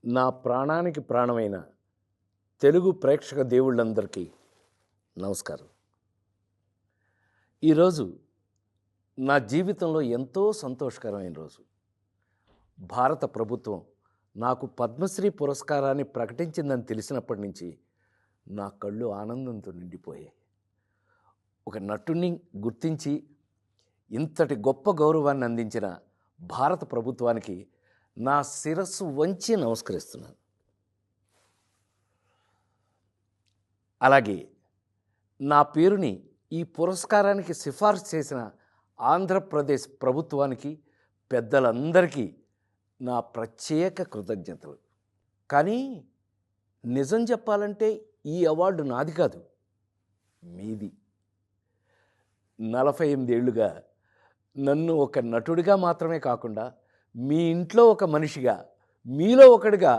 నా ప్రాణానికి ప్రాణమైన తెలుగు ప్రేక్షక దేవుళ్ళందరికీ నమస్కారం. ఈరోజు నా జీవితంలో ఎంతో సంతోషకరమైన రోజు. భారత ప్రభుత్వం నాకు పద్మశ్రీ పురస్కారాన్ని ప్రకటించిందని తెలిసినప్పటి నుంచి నా కళ్ళు ఆనందంతో నిండిపోయాయి. ఒక నటుడిని గుర్తించి ఇంతటి గొప్ప గౌరవాన్ని అందించిన భారత ప్రభుత్వానికి నా శిరస్సు వంచి నమస్కరిస్తున్నాను. అలాగే నా పేరుని ఈ పురస్కారానికి సిఫార్సు చేసిన ఆంధ్రప్రదేశ్ ప్రభుత్వానికి, పెద్దలందరికీ నా ప్రత్యేక కృతజ్ఞతలు. కానీ నిజం చెప్పాలంటే ఈ అవార్డు నాది కాదు, మీది. 48 ఏళ్లుగా నన్ను ఒక నటుడిగా మాత్రమే కాకుండా మీ ఇంట్లో ఒక మనిషిగా, మీలో ఒకడిగా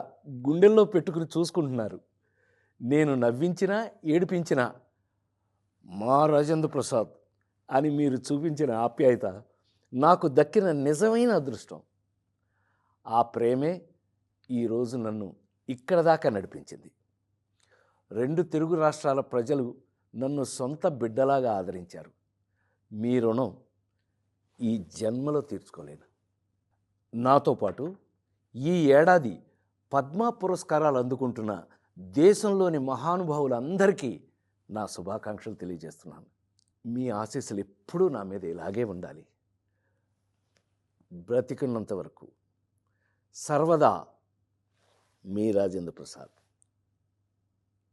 గుండెల్లో పెట్టుకుని చూసుకుంటున్నారు. నేను నవ్వించినా ఏడిపించినా మా రాజేంద్ర ప్రసాద్ అని మీరు చూపించిన ఆప్యాయత నాకు దక్కిన నిజమైన అదృష్టం. ఆ ప్రేమే ఈరోజు నన్ను ఇక్కడ దాకా నడిపించింది. 2 తెలుగు రాష్ట్రాల ప్రజలు నన్ను సొంత బిడ్డలాగా ఆదరించారు. మీ రుణం ఈ జన్మలో తీర్చుకోలేను. నాతో పాటు ఈ ఏడాది పద్మ పురస్కారాలు అందుకుంటున్న దేశంలోని మహానుభావులందరికీ నా శుభాకాంక్షలు తెలియజేస్తున్నాను. మీ ఆశీస్సులు ఎప్పుడూ నా మీద ఇలాగే ఉండాలి. బ్రతికున్నంత వరకు సర్వదా మీ రాజేంద్ర ప్రసాద్.